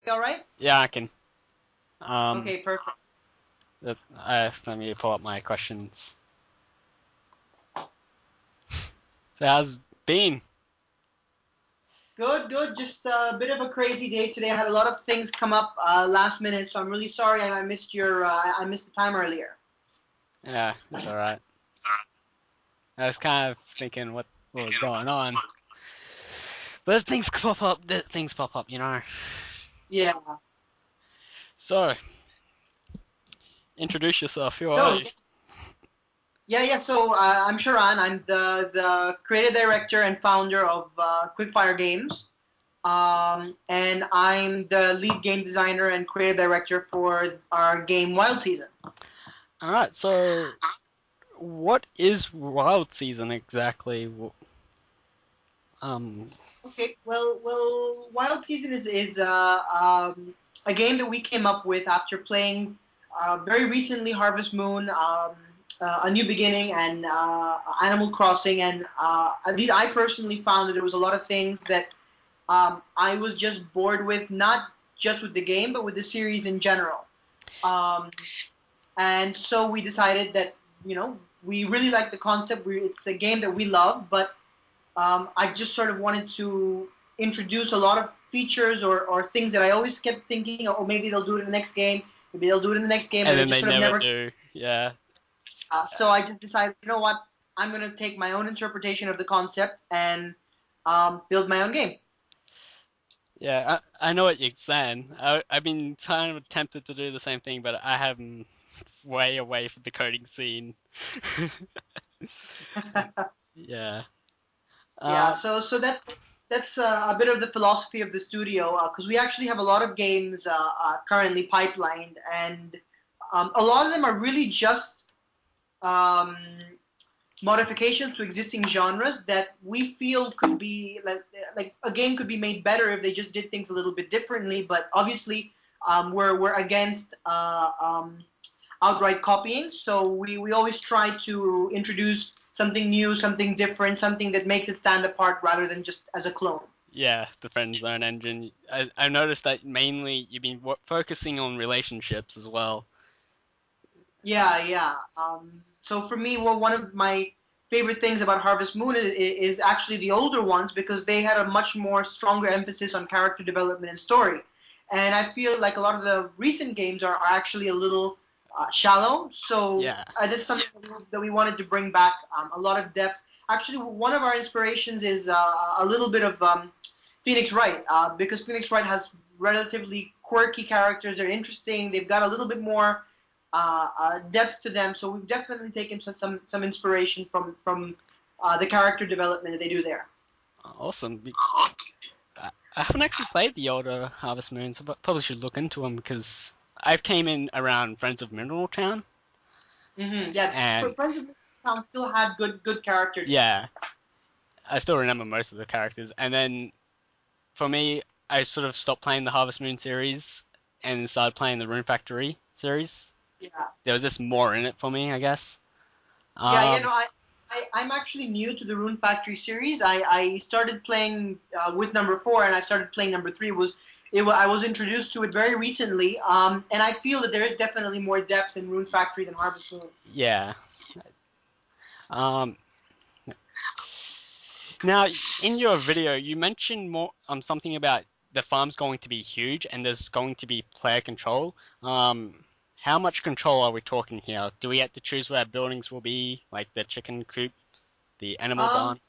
All right? Yeah, I can. Okay, perfect. Let me pull up my questions. So how's it been? Good, good. Just a bit of a crazy day today. I had a lot of things come up last minute, so I'm really sorry I missed I missed the time earlier. Yeah, it's alright. I was kind of thinking what was going on. But things pop up, you know. Yeah. So, introduce yourself, who are So you? yeah. So I'm Sharan. I'm the creative director and founder of Quickfire Games. And I'm the lead game designer and creative director for our game Wild Season. Alright, so what is Wild Season exactly? Um, Okay, well, Wild Season a game that we came up with after playing very recently Harvest Moon, A New Beginning, and Animal Crossing, and these I personally found that there was a lot of things that I was just bored with, not just with the game, but with the series in general. Um, and so we decided that we really like the concept. It's a game that we love, but I just sort of wanted to introduce a lot of features or things that I always kept thinking, oh, maybe they'll do it in the next game, maybe they'll do it in the next game, and but it then just they sort of never never. do. Yeah. So I just decided, you know what, I'm going to take my own interpretation of the concept and build my own game. Yeah, I know what you're saying. I've been kind of tempted to do the same thing, but I am way away from the coding scene. Yeah. Yeah, Um, so that's a bit of the philosophy of the studio because we actually have a lot of games currently pipelined, and a lot of them are really just um, modifications to existing genres that we feel could be like a game could be made better if they just did things a little bit differently. But obviously, we're against outright copying, so we always try to introduce something new, something different, something that makes it stand apart rather than just as a clone. yeah, the friend zone engine. I've noticed that mainly you've been focusing on relationships as well. Yeah, yeah. So for me, well, one of my favorite things about Harvest Moon is actually the older ones because they had a much more stronger emphasis on character development and story. And I feel like a lot of the recent games are actually a little shallow. So Yeah. that's something that we wanted to bring back a lot of depth. Actually, one of our inspirations is a little bit of Phoenix Wright because Phoenix Wright has relatively quirky characters. They're interesting. They've got a little bit more depth to them. So we've definitely taken some inspiration from the character development that they do there. Awesome. I haven't actually played the older Harvest Moons, but probably should look into them because I've came in around Friends of Mineral Town, Yeah, and Friends of Town still had good character development. yeah, I still remember most of the characters. And then for me, I sort of stopped playing the Harvest Moon series and started playing the Rune Factory series. Yeah, There was just more in it for me, I guess. yeah, Um, I'm actually new to the Rune Factory series. I started playing with number four, and I started playing number three. I was introduced to it very recently, and I feel that there is definitely more depth in Rune Factory than Harvest Moon. yeah. Um, Now, in your video, you mentioned more something about the farm's going to be huge and there's going to be player control. How much control are we talking here? Do we have to choose where our buildings will be, like the chicken coop, the animal Um, barn?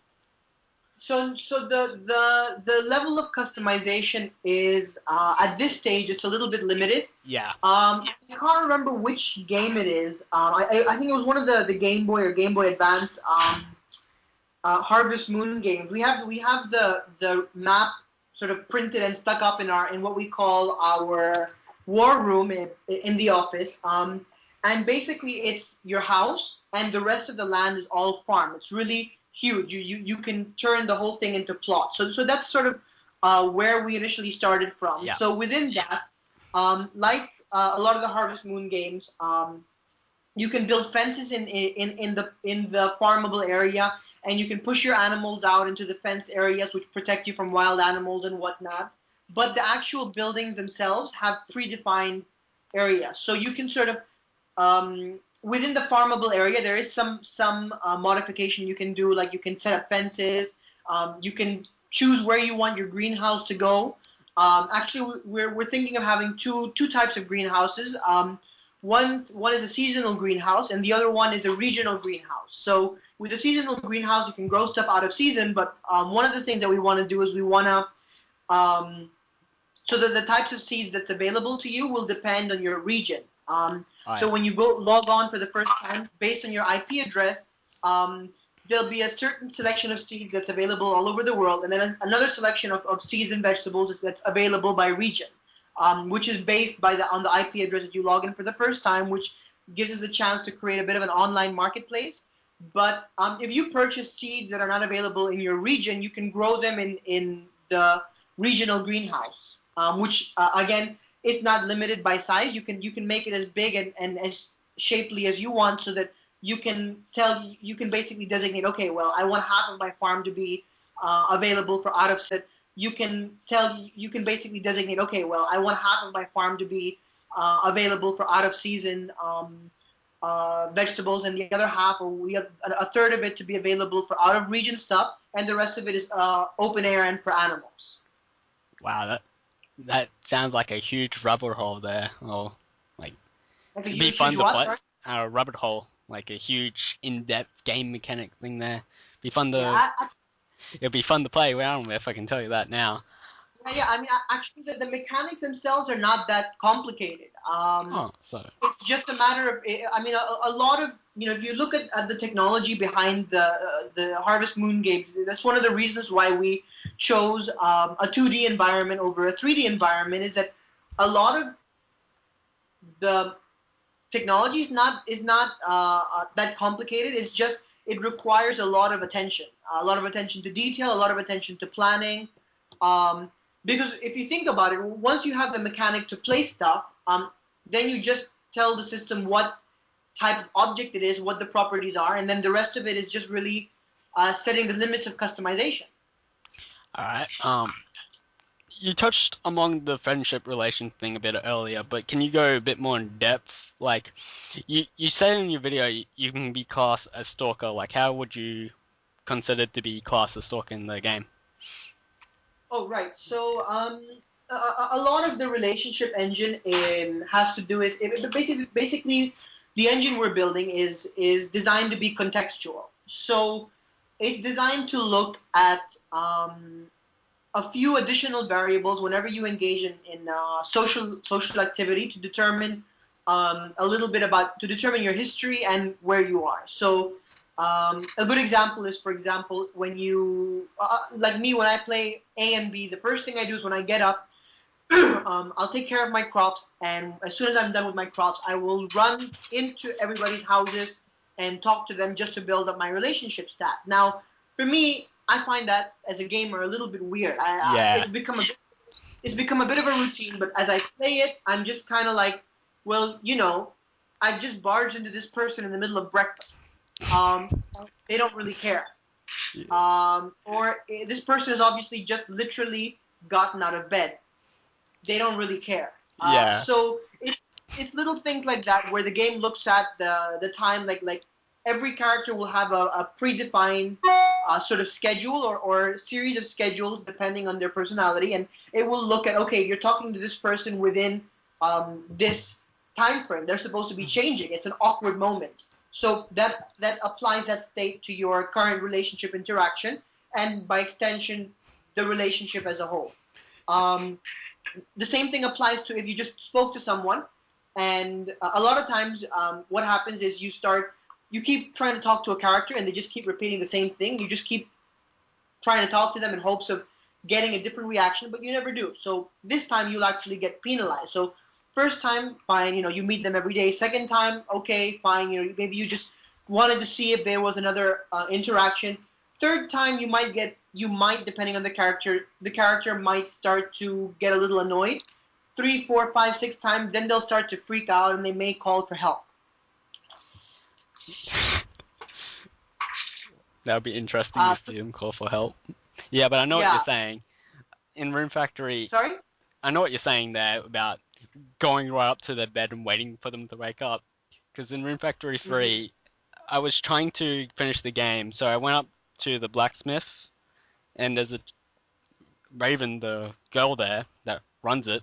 so the level of customization is at this stage it's a little bit limited. Yeah, I can't remember which game it is. I think it was one of the Game Boy or Game Boy Advance Harvest Moon games. We have the map sort of printed and stuck up in what we call our war room in the office. And basically, it's your house, and the rest of the land is all farm. It's really huge. You can turn the whole thing into plots. So that's sort of where we initially started from. yeah, So within that, like a lot of the Harvest Moon games, you can build fences in the farmable area, and you can push your animals out into the fenced areas, which protect you from wild animals and whatnot. but the actual buildings themselves have predefined areas. So you can sort of within the farmable area, there is some modification you can do. Like you can set up fences. You can choose where you want your greenhouse to go. Actually, we're thinking of having two types of greenhouses. One is a seasonal greenhouse, and the other one is a regional greenhouse. So with the seasonal greenhouse, you can grow stuff out of season. But one of the things that we want to do is we want to so that the types of seeds that's available to you will depend on your region. So when you go log on for the first time, based on your IP address, there'll be a certain selection of seeds that's available all over the world, and then another selection of seeds and vegetables that's available by region, which is based on the IP address that you log in for the first time, which gives us a chance to create a bit of an online marketplace. But if you purchase seeds that are not available in your region, you can grow them in the regional greenhouse, which again is not limited by size. You can make it as big and as shapely as you want, so that you can basically designate, okay, well, I want half of my farm to be available for out of set. You can basically designate, okay, well, I want half of my farm to be available for out of season vegetables, and the other half, or a third of it, to be available for out of region stuff, and the rest of it is open air and for animals. Wow, that sounds like a huge rabbit hole there. Or like it'd be fun to play. A rabbit hole, like a huge in-depth game mechanic thing there. Be fun to. It'd be fun to play around with. I can tell you that now. Yeah, I mean, actually, the mechanics themselves are not that complicated. So it's just a matter of, I mean, a lot of, if you look at the technology behind the Harvest Moon games, that's one of the reasons why we chose a 2D environment over a 3D environment, is that a lot of the technology is not that complicated. It's just, it requires a lot of attention to detail, a lot of attention to planning. Because if you think about it, once you have the mechanic to place stuff, then you just tell the system what type of object it is, what the properties are, and then the rest of it is just really setting the limits of customization. All right. You touched among the friendship relation thing a bit earlier, but can you go a bit more in depth? Like, you said in your video you can be classed as stalker. Like, how would you consider to be classed as stalker in the game? Oh, right. So a lot of the relationship engine has to do is basically the engine we're building is designed to be contextual. So it's designed to look at a few additional variables whenever you engage in social activity, to determine to determine your history and where you are. So a good example is, for example, when you, like me, when I play A and B, the first thing I do is when I get up, I'll take care of my crops, and as soon as I'm done with my crops, I will run into everybody's houses and talk to them just to build up my relationship stat. Now, for me, I find that as a gamer a little bit weird. It's become a bit of a routine, but as I play it, I'm just kind of like, well, I just barged into this person in the middle of breakfast. They don't really care. Or this person has obviously just literally gotten out of bed. They don't really care. So it's little things like that where the game looks at the time, like every character will have a predefined sort of schedule or series of schedules depending on their personality, and it will look at, okay, you're talking to this person within this time frame. They're supposed to be changing. It's an awkward moment. So that applies that state to your current relationship interaction, and by extension, the relationship as a whole. The same thing applies to if you just spoke to someone, and a lot of times what happens is you keep trying to talk to a character and they just keep repeating the same thing. You just keep trying to talk to them in hopes of getting a different reaction, but you never do. So this time you'll actually get penalized. So first time, fine, you meet them every day. Second time, okay, fine, maybe you just wanted to see if there was another interaction. Third time, you might, depending on the character might start to get a little annoyed. 3, 4, 5, 6 times, then they'll start to freak out and they may call for help. That would be interesting to see them call for help. Yeah, but I know what you're saying. in Room Factory, Sorry. I know what you're saying there about going right up to their bed and waiting for them to wake up. Because in Room Factory Hmm. 3, I was trying to finish the game, so I went up to the blacksmith, and there's a Raven, the girl there that runs it.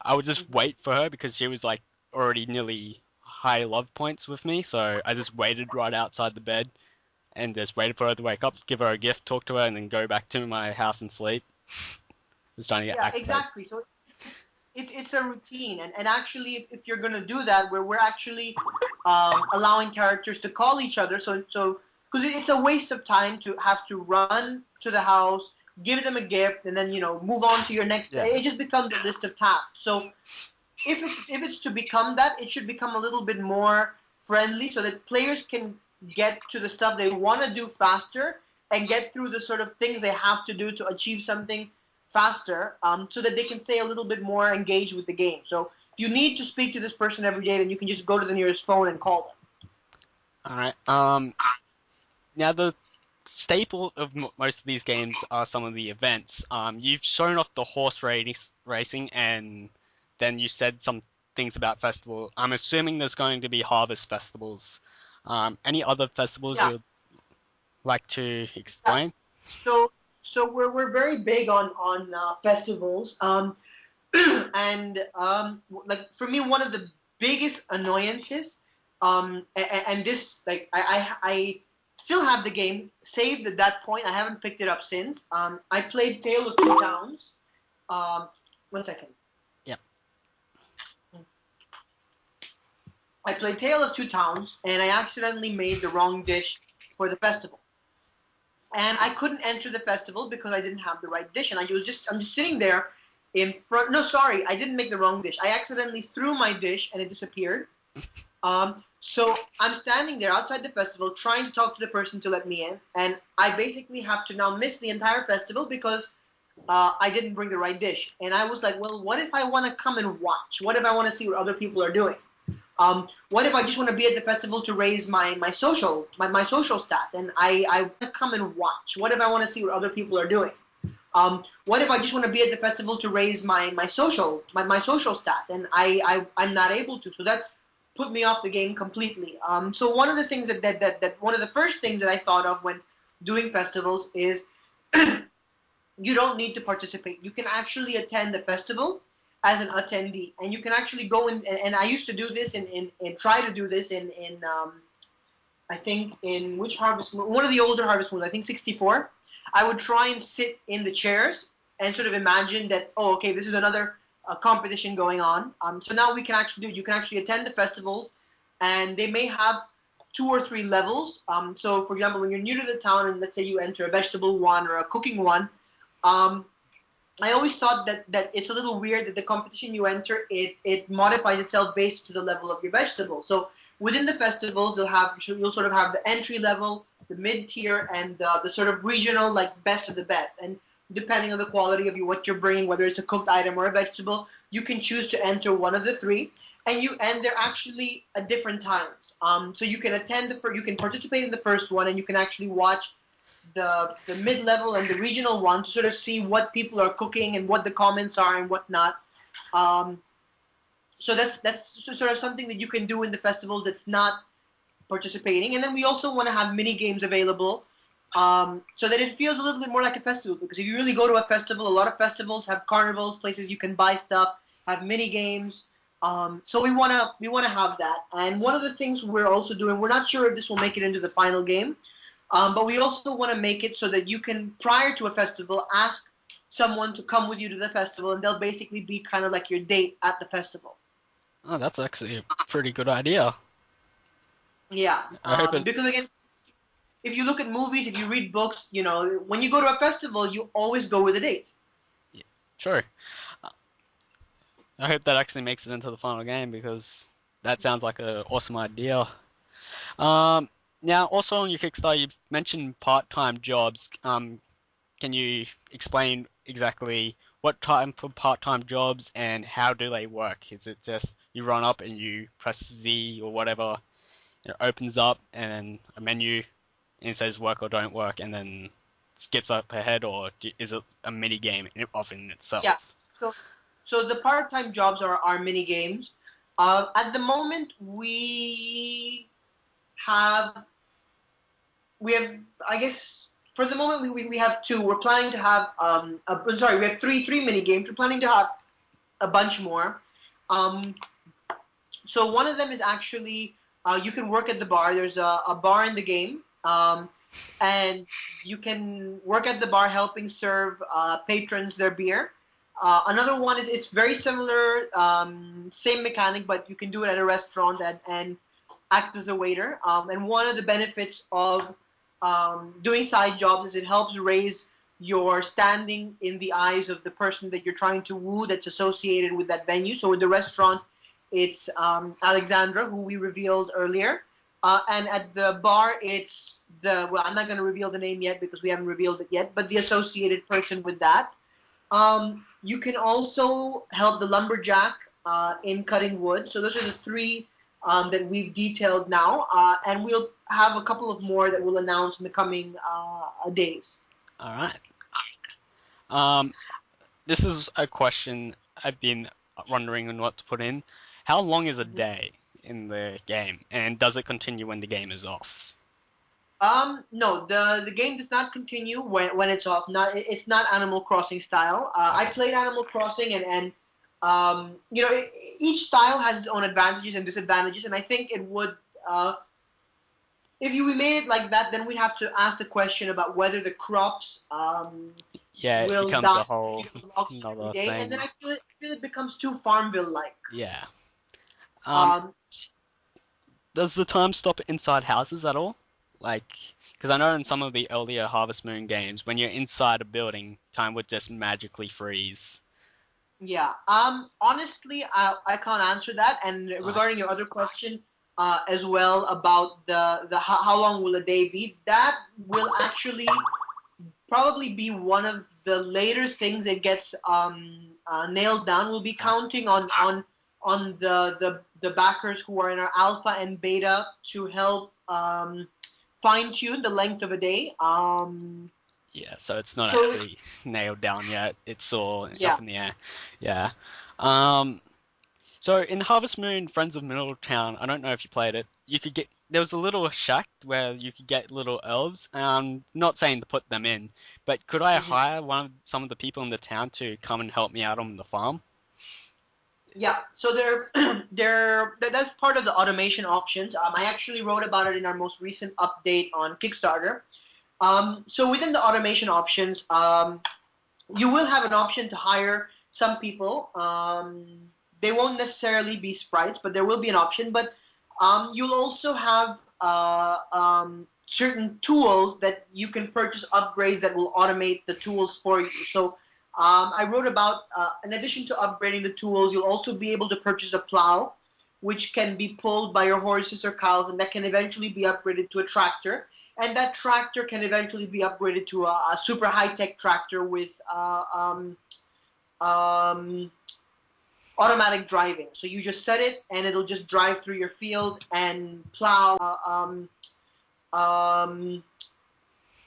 I would just wait for her because she was like already nearly high love points with me, so I just waited right outside the bed and just waited for her to wake up, give her a gift, talk to her, and then go back to my house and sleep. Just trying to get Yeah, activated. exactly. So it's a routine, and actually, if you're gonna do that, where we're actually allowing characters to call each other, so because it's a waste of time to have to run to the house, give them a gift, and then move on to your next. Yeah. It just becomes a list of tasks. So if it's to become that, it should become a little bit more friendly, so that players can get to the stuff they want to do faster and get through the sort of things they have to do to achieve something faster, so that they can stay a little bit more engaged with the game. So if you need to speak to this person every day, then you can just go to the nearest phone and call them. All right. Now the staple of most of these games are some of the events. You've shown off the horse racing, and then you said some things about festival. I'm assuming there's going to be harvest festivals. Any other festivals Yeah. you'd like to explain? So we're very big on festivals, and like for me, one of the biggest annoyances, and this like I still have the game saved at that point. I haven't picked it up since. I played Tale of Two Towns. One second. Yep. I played Tale of Two Towns, and I accidentally made the wrong dish for the festival. And I couldn't enter the festival because I didn't have the right dish. And I'm just sitting there in front. No, sorry, I didn't make the wrong dish. I accidentally threw my dish and it disappeared. So I'm standing there outside the festival trying to talk to the person to let me in, and I basically have to now miss the entire festival because I didn't bring the right dish. And I was like, well, what if I want to come and watch? What if I want to see what other people are doing? What if I just want to be at the festival to raise my social stats, and I want to come and watch? What if I want to see what other people are doing? What if I just want to be at the festival to raise my social stats, and I'm not able to? So that put me off the game completely. So one of the things that one of the first things that I thought of when doing festivals is you don't need to participate. You can actually attend the festival as an attendee, and you can actually go in. And I used to do this and try to do this in I think in which Harvest Moon, one of the older Harvest Moons, I think 64. I would try and sit in the chairs and sort of imagine that, oh, okay, this is another competition going on. So now we can actually do it. You can actually attend the festivals, and they may have 2 or 3 levels. So, for example, when you're new to the town, and let's say you enter a vegetable one or a cooking one, I always thought that it's a little weird that the competition you enter, it modifies itself based to the level of your vegetable. So within the festivals, you'll sort of have the entry level, the mid tier, and the sort of regional, like best of the best. And depending on the quality of what you're bringing, whether it's a cooked item or a vegetable, you can choose to enter one of the 3. And they're actually at different times. So you can you can participate in the first one, and you can actually watch the mid level and the regional one to sort of see what people are cooking and what the comments are and whatnot. So that's sort of something that you can do in the festivals that's not participating. And then we also want to have mini games available, so that it feels a little bit more like a festival. Because if you really go to a festival, a lot of festivals have carnivals, places you can buy stuff, have mini games. So we wanna have that. And one of the things we're also doing, we're not sure if this will make it into the final game, but we also want to make it so that you can, prior to a festival, ask someone to come with you to the festival, and they'll basically be kind of like your date at the festival. Oh, that's actually a pretty good idea. Yeah, I hope it. because again, if you look at movies, if you read books, when you go to a festival, you always go with a date. Sure. I hope that actually makes it into the final game because that sounds like an awesome idea. Now, also on your Kickstarter, you mentioned part-time jobs. Can you explain exactly what type of part-time jobs and how do they work? Is it just you run up and you press Z or whatever, it opens up and a menu and it says work or don't work, and then skips up ahead, or is it a mini game in itself? Yeah. So the part-time jobs are mini games. At the moment, have we have I guess for the moment we have two. We're planning to have we have three mini games. We're planning to have a bunch more. So one of them is actually you can work at the bar. There's a bar in the game, and you can work at the bar helping serve patrons their beer. Another one is it's very similar, same mechanic, but you can do it at a restaurant and act as a waiter. And one of the benefits of doing side jobs is it helps raise your standing in the eyes of the person that you're trying to woo that's associated with that venue. So in the restaurant, it's Alexandra, who we revealed earlier. And at the bar, it's I'm not going to reveal the name yet because we haven't revealed it yet, but the associated person with that. You can also help the lumberjack in cutting wood. So those are the three that we've detailed now, and we'll have a couple of more that we'll announce in the coming days. All right. This is a question I've been wondering on what to put in. How long is a day in the game, and does it continue when the game is off? No, the game does not continue when it's off. It's not Animal Crossing style. I played Animal Crossing and each style has its own advantages and disadvantages, and I think it would if we made it like that, then we'd have to ask the question about whether the crops it will becomes die a whole another day, thing. and then I feel it becomes too Farmville-like. Yeah. Does the time stop inside houses at all? Like, because I know in some of the earlier Harvest Moon games, when you're inside a building, time would just magically freeze. Yeah. Honestly, I can't answer that. And regarding your other question, as well about the how long will a day be, that will actually probably be one of the later things that gets nailed down. We'll be counting on the backers who are in our alpha and beta to help fine tune the length of a day. Yeah, so it's not actually nailed down yet. It's all up in the air. Yeah. So in Harvest Moon, Friends of Middletown, I don't know if you played it. There was a little shack where you could get little elves. Not saying to put them in, but could I hire some of the people in the town to come and help me out on the farm? Yeah, so that's part of the automation options. I actually wrote about it in our most recent update on Kickstarter. So within the automation options, you will have an option to hire some people. They won't necessarily be sprites, but there will be an option. But you'll also have certain tools that you can purchase upgrades that will automate the tools for you. So I wrote about, in addition to upgrading the tools, you'll also be able to purchase a plow, which can be pulled by your horses or cows, and that can eventually be upgraded to a tractor. And that tractor can eventually be upgraded to a super high-tech tractor with automatic driving. So you just set it, and it'll just drive through your field and plow.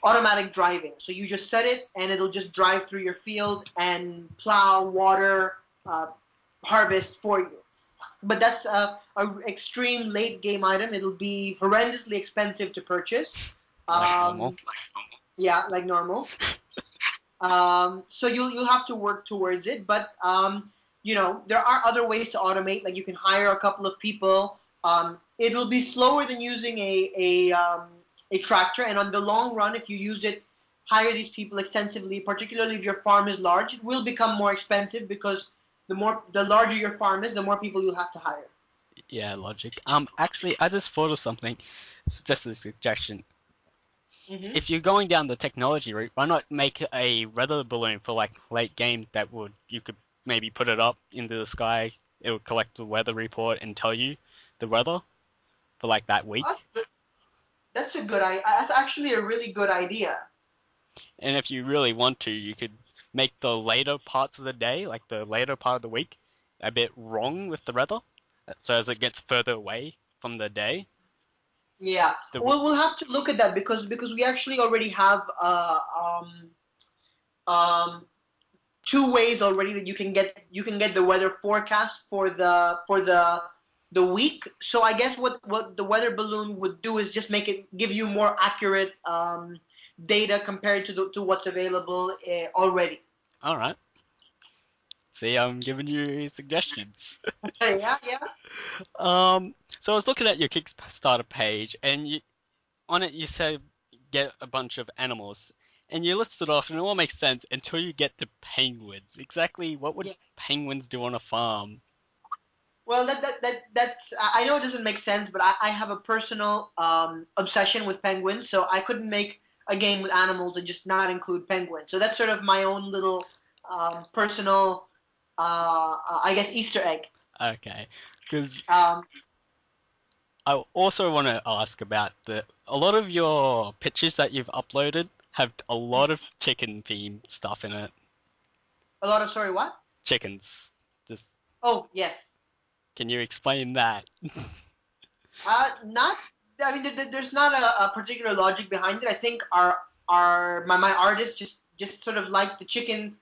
Automatic driving. So you just set it, and it'll just drive through your field and plow, water, harvest for you. But that's a extreme late game item. It'll be horrendously expensive to purchase. Like normal. Yeah, like normal. So you'll have to work towards it. But there are other ways to automate. Like you can hire a couple of people. It'll be slower than using a tractor, and on the long run, if you hire these people extensively, particularly if your farm is large, it will become more expensive because the larger your farm is, the more people you'll have to hire. Yeah, logic. Actually, I just thought of something. Just a suggestion. Mm-hmm. If you're going down the technology route, why not make a weather balloon for like late game you could maybe put it up into the sky. It would collect the weather report and tell you the weather for like that week. That's a good idea. That's actually a really good idea. And if you really want to, you could make the later parts of the day, like the later part of the week, a bit wrong with the weather, so as it gets further away from the day. Yeah, The we'll have to look at that because we actually already have um, two ways already that you can get the weather forecast for the week. So I guess what the weather balloon would do is just make it give you more accurate data compared to what's available already. all right. See, I'm giving you suggestions. Yeah, yeah. So I was looking at your Kickstarter page, and on it you said get a bunch of animals, and you listed off, and it all makes sense until you get to penguins. Exactly what would Yeah. penguins do on a farm? Well, that's I know it doesn't make sense, but I have a personal obsession with penguins, so I couldn't make a game with animals and just not include penguins. So that's sort of my own little personal, I guess, Easter egg. Okay, because Um, I also want to ask about a lot of your pictures that you've uploaded have a lot of chicken themed stuff in it. a lot of sorry, what? Chickens. Just Oh, yes. can you explain that? Not. I mean, there's not a particular logic behind it. I think my artist just sort of like the chicken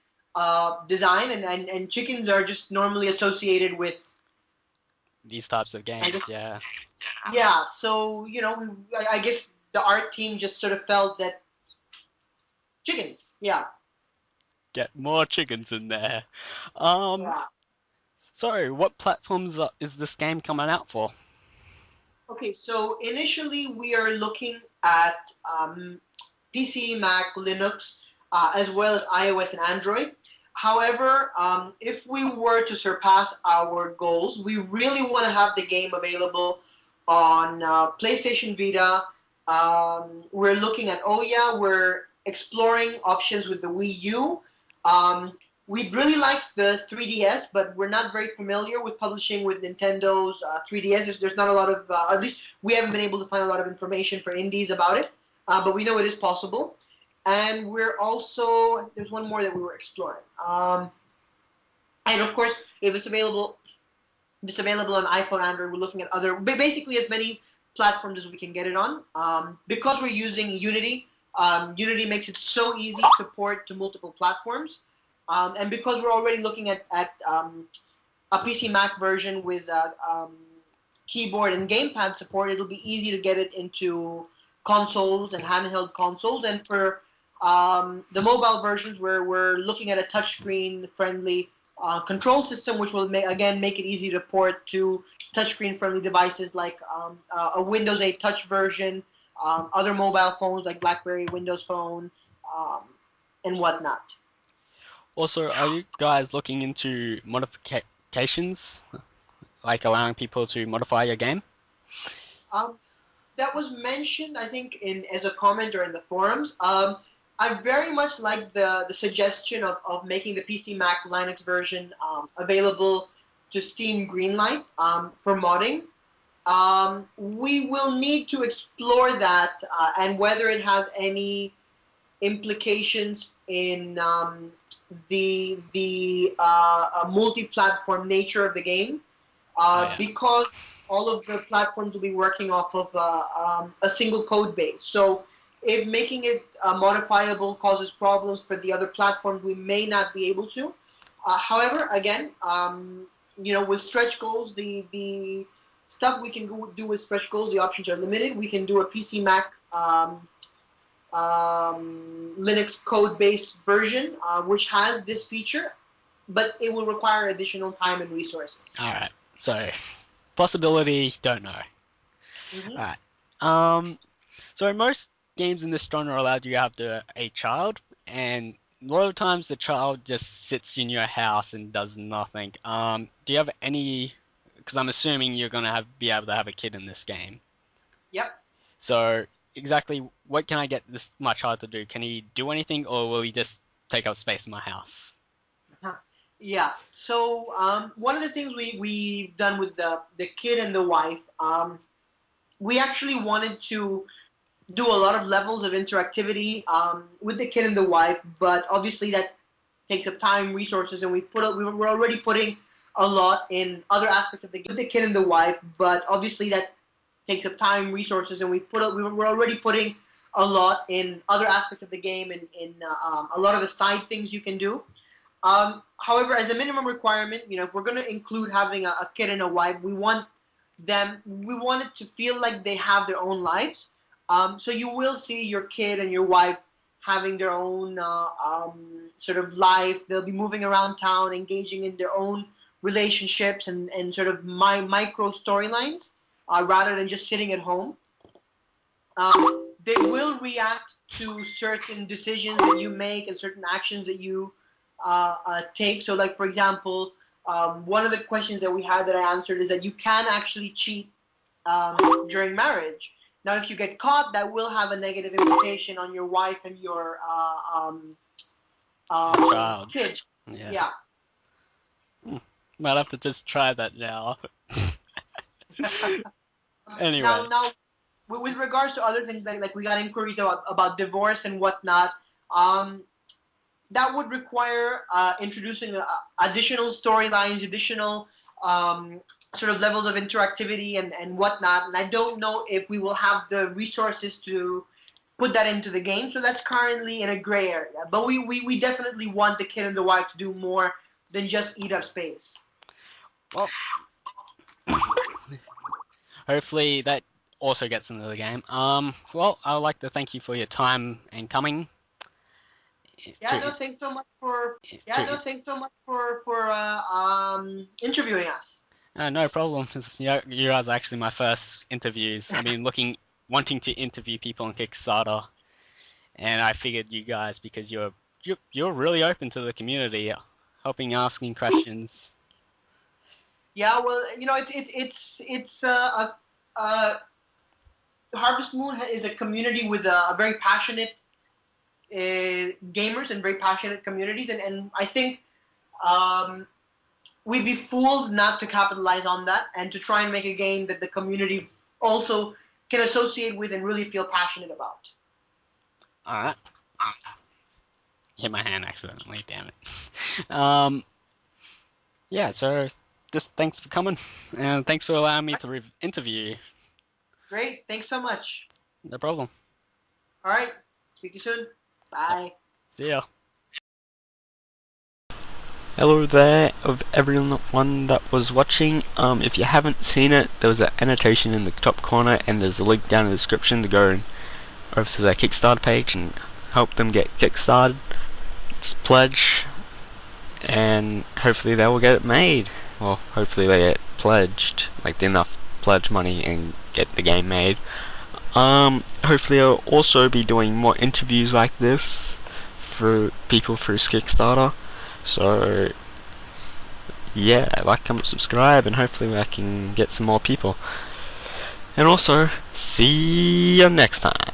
design, and chickens are just normally associated with. These types of games, just- yeah. Yeah, so I guess the art team just sort of felt that chickens. Yeah. Get more chickens in there. Um, Yeah. so what platforms is this game coming out for? Okay, so initially we are looking at PC, Mac, Linux, as well as iOS and Android. However, if we were to surpass our goals, we really want to have the game available on PlayStation Vita. We're looking at Ouya. We're exploring options with the Wii U. We'd really like the 3DS, but we're not very familiar with publishing with Nintendo's 3DS. There's not a lot of, at least we haven't been able to find a lot of information for indies about it, but we know it is possible. And we're also, there's one more that we were exploring. And of course, if it's available on iPhone, Android, we're looking at basically as many platforms as we can get it on. Because we're using Unity, Unity makes it so easy to port to multiple platforms. And because we're already looking at a PC Mac version with keyboard and gamepad support, it'll be easy to get it into consoles and handheld consoles. And for the mobile versions, where we're looking at a touchscreen friendly control system, which will make it easy to port to touchscreen friendly devices like a Windows 8 Touch version, other mobile phones like BlackBerry, Windows Phone, and whatnot. Also, are you guys looking into modifications, like allowing people to modify your game? That was mentioned, I think, as a comment or in the forums. I very much like the suggestion of making the PC Mac Linux version available to Steam Greenlight for modding. We will need to explore that and whether it has any implications in the multi-platform nature of the game, because all of the platforms will be working off of a single code base. So if making it modifiable causes problems for the other platforms, we may not be able to. However, again, with stretch goals, the stuff we can do with stretch goals, the options are limited. We can do a PC Mac Linux code-based version, which has this feature, but it will require additional time and resources. All right. So, possibility, don't know. Mm-hmm. All right. So most games in this genre allow you to have a child, and a lot of times the child just sits in your house and does nothing. Do you have any? Because I'm assuming you're gonna be able to have a kid in this game. Yep. So exactly what can I get my child to do? Can he do anything, or will he just take up space in my house? Yeah. So one of the things we've done with the kid and the wife, we actually wanted to do a lot of levels of interactivity with the kid and the wife, but obviously that takes up time, resources, and we're already putting a lot in other aspects of the game with the kid and the wife, but obviously that takes up time, resources, and we're already putting a lot in other aspects of the game and in a lot of the side things you can do. However, as a minimum requirement, if we're going to include having a kid and a wife, we want it to feel like they have their own lives. So you will see your kid and your wife having their own sort of life. They'll be moving around town, engaging in their own relationships and sort of micro storylines rather than just sitting at home. They will react to certain decisions that you make and certain actions that you take. So, like, for example, one of the questions that we had that I answered is that you can actually cheat during marriage. Now, if you get caught, that will have a negative implication on your wife and your child. kids. Yeah. Might have to just try that now. Anyway. Now, with regards to other things, like we got inquiries about divorce and whatnot, that would require introducing additional storylines, additional sort of levels of interactivity and whatnot. And I don't know if we will have the resources to put that into the game. So that's currently in a gray area. But we definitely want the kid and the wife to do more than just eat up space. Well, hopefully that also gets into the game. Well, I would like to thank you for your time and coming. Thanks so much for interviewing us. No problem. You guys are actually my first interviews. I mean, wanting to interview people on Kickstarter, and I figured you guys, because you're really open to the community, helping, asking questions. Yeah, well, it's Harvest Moon is a community with a very passionate gamers and very passionate communities, and I think we'd be fooled not to capitalize on that and to try and make a game that the community also can associate with and really feel passionate about. Alright. Hit my hand accidentally, damn it. Yeah, so just thanks for coming, and thanks for allowing me to interview you. Great, thanks so much. No problem. Alright, speak to you soon. Bye. See ya. Hello there of everyone that was watching. If you haven't seen it, there was an annotation in the top corner and there's a link down in the description to go over to their Kickstarter page and help them get kickstarted. Just pledge and hopefully they will get it made. Well, hopefully they get pledged, like enough pledge money, and get the game made. Hopefully I'll also be doing more interviews like this for people through Kickstarter. So yeah, like, comment, subscribe, and hopefully I can get some more people. And also, see you next time.